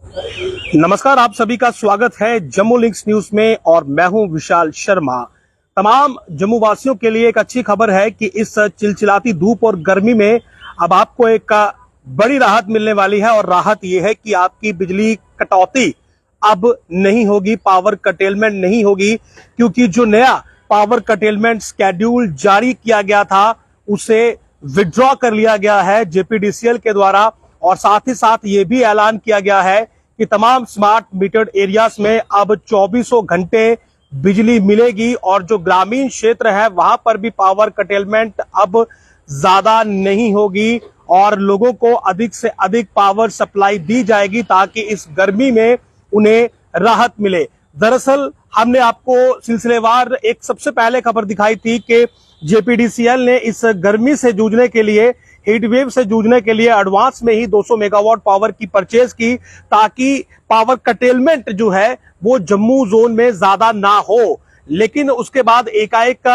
नमस्कार, आप सभी का स्वागत है जम्मू लिंक्स न्यूज में और मैं हूं विशाल शर्मा। तमाम जम्मू वासियों के लिए एक अच्छी खबर है कि इस चिलचिलाती धूप और गर्मी में अब आपको एक बड़ी राहत मिलने वाली है और राहत यह है कि आपकी बिजली कटौती अब नहीं होगी, पावर कटेलमेंट नहीं होगी, क्योंकि जो नया पावर कटेलमेंट स्केड्यूल जारी किया गया था उसे विड्रॉ कर लिया गया है जेपीडीसीएल के द्वारा। और साथ ही साथ ये भी ऐलान किया गया है कि तमाम स्मार्ट मीटर्ड एरियाज में अब 24 घंटे बिजली मिलेगी और जो ग्रामीण क्षेत्र है वहां पर भी पावर कटेलमेंट अब ज्यादा नहीं होगी और लोगों को अधिक से अधिक पावर सप्लाई दी जाएगी ताकि इस गर्मी में उन्हें राहत मिले। दरअसल हमने आपको सिलसिलेवार एक सबसे पहले खबर दिखाई थी कि जेपीडीसीएल ने इस गर्मी से जूझने के लिए, हीट वेव से जूझने के लिए एडवांस में ही 200 मेगावाट पावर की परचेज की ताकि पावर कटेलमेंट जो है वो जम्मू जोन में ज्यादा ना हो। लेकिन उसके बाद एकाएक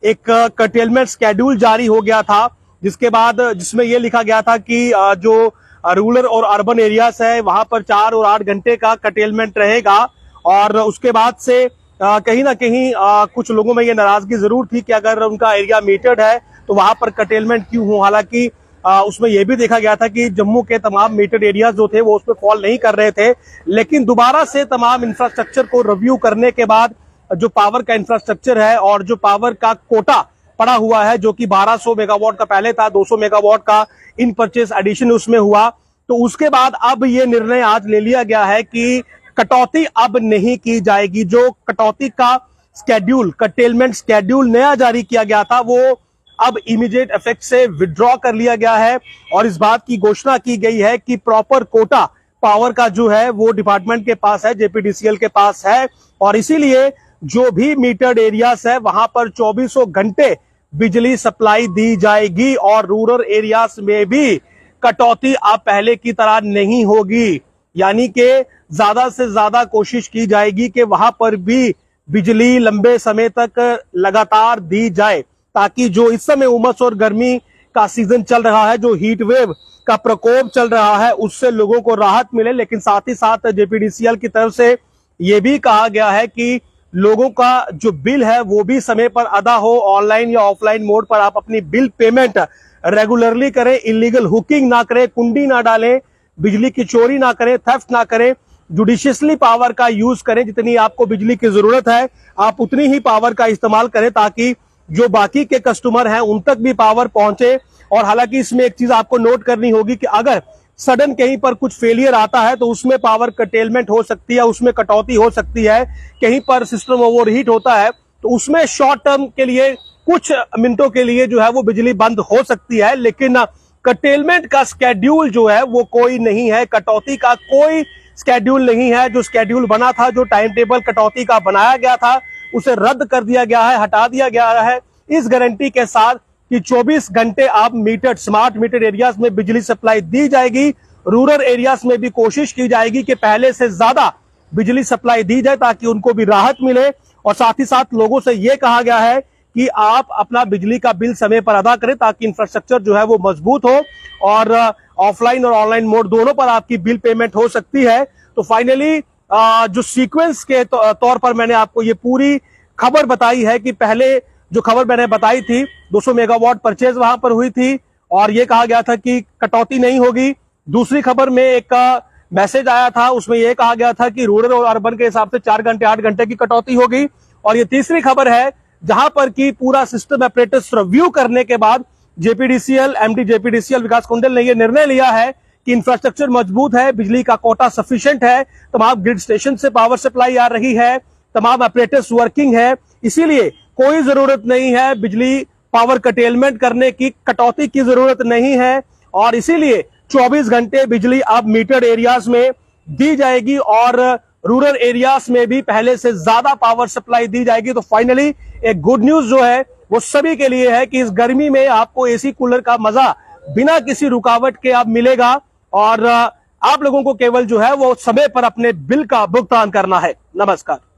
एक कटेलमेंट स्केड्यूल जारी हो गया था जिसमें यह लिखा गया था कि जो रूरल और अर्बन एरियाज है वहां पर 4 और 8 घंटे का कटेलमेंट रहेगा। और उसके बाद से कहीं ना कहीं कुछ लोगों में ये नाराजगी जरूर थी कि अगर उनका एरिया मीटर्ड है तो वहां पर कटेलमेंट क्यों हो। हालांकि उसमें यह भी देखा गया था कि जम्मू के तमाम मीटर्ड एरियाज जो थे वो उसमें फॉल नहीं कर रहे थे, लेकिन दोबारा से तमाम इंफ्रास्ट्रक्चर को रिव्यू करने के बाद जो पावर का इंफ्रास्ट्रक्चर है और जो पावर का कोटा पड़ा हुआ है जो कि 1200 मेगावाट का पहले था, 200 मेगावाट का इन परचेस एडिशन उसमें हुआ, तो उसके बाद अब ये निर्णय आज ले लिया गया है कि कटौती अब नहीं की जाएगी। जो कटौती का स्केड्यूल, कटेलमेंट स्केड्यूल नया जारी किया गया था वो अब इमीडिएट इफेक्ट से विड्रॉ कर लिया गया है और इस बात की घोषणा की गई है कि प्रॉपर कोटा पावर का जो है वो डिपार्टमेंट के पास है, जेपीडीसीएल के पास है और इसीलिए जो भी मीटर्ड एरियाज है वहां पर 24 घंटे बिजली सप्लाई दी जाएगी और रूरल एरियाज में भी कटौती अब पहले की तरह नहीं होगी। यानी कि ज्यादा से ज्यादा कोशिश की जाएगी कि वहां पर भी बिजली लंबे समय तक लगातार दी जाए ताकि जो इस समय उमस और गर्मी का सीजन चल रहा है, जो हीट वेव का प्रकोप चल रहा है, उससे लोगों को राहत मिले। लेकिन साथ ही साथ जेपीडीसीएल की तरफ से यह भी कहा गया है कि लोगों का जो बिल है वो भी समय पर अदा हो। ऑनलाइन या ऑफलाइन मोड पर आप अपनी बिल पेमेंट रेगुलरली करें, इलीगल हुकिंग ना करें, कुंडी ना डालें, बिजली की चोरी ना करें, थेफ्ट ना करें, जुडिशियसली पावर का यूज करें। जितनी आपको बिजली की जरूरत है आप उतनी ही पावर का इस्तेमाल करें ताकि जो बाकी के कस्टमर हैं उन तक भी पावर पहुंचे। और हालांकि इसमें एक चीज आपको नोट करनी होगी कि अगर सडन कहीं पर कुछ फेलियर आता है तो उसमें पावर कटेलमेंट हो सकती है, उसमें कटौती हो सकती है। कहीं पर सिस्टम ओवरहीट होता है तो उसमें शॉर्ट टर्म के लिए कुछ मिनटों के लिए जो है वो बिजली बंद हो सकती है, लेकिन कटेलमेंट का स्केड्यूल जो है वो कोई नहीं है, कटौती का कोई स्केड्यूल नहीं है। जो स्केड्यूल बना था, जो टाइम टेबल कटौती का बनाया गया था उसे रद्द कर दिया गया है, हटा दिया गया है, इस गारंटी के साथ कि 24 घंटे आप मीटर्ड, स्मार्ट मीटर्ड एरियाज में बिजली सप्लाई दी जाएगी। रूरल एरियाज में भी कोशिश की जाएगी कि पहले से ज्यादा बिजली सप्लाई दी जाए ताकि उनको भी राहत मिले। और साथ ही साथ लोगों से यह कहा गया है कि आप अपना बिजली का बिल समय पर अदा करें ताकि इंफ्रास्ट्रक्चर जो है वो मजबूत हो और ऑफलाइन और ऑनलाइन मोड दोनों पर आपकी बिल पेमेंट हो सकती है। तो फाइनली जो सीक्वेंस के तौर पर मैंने आपको ये पूरी खबर बताई है कि पहले जो खबर मैंने बताई थी 200 मेगावाट परचेज वहां पर हुई थी और ये कहा गया था कि कटौती नहीं होगी। दूसरी खबर में एक मैसेज आया था, उसमें यह कहा गया था कि रूरल और अर्बन के हिसाब से 4 घंटे 8 घंटे की कटौती होगी। और ये तीसरी खबर है जहां पर कि पूरा सिस्टम एपरेटस रिव्यू करने के बाद जेपीडीसीएल, एमडी जेपीडीसीएल विकास कुंडल ने यह निर्णय लिया है कि इंफ्रास्ट्रक्चर मजबूत है, बिजली का कोटा सफिशिएंट है, तमाम ग्रिड स्टेशन से पावर सप्लाई आ रही है, तमाम ऑपरेटर्स वर्किंग है, इसीलिए कोई जरूरत नहीं है बिजली पावर कटेलमेंट करने की, कटौती की जरूरत नहीं है और इसीलिए 24 घंटे बिजली अब मीटर्ड एरियाज में दी जाएगी और रूरल एरियाज में भी पहले से ज्यादा पावर सप्लाई दी जाएगी। तो फाइनली एक गुड न्यूज जो है वो सभी के लिए है कि इस गर्मी में आपको एसी कूलर का मजा बिना किसी रुकावट के अब मिलेगा और आप लोगों को केवल जो है वो समय पर अपने बिल का भुगतान करना है। नमस्कार।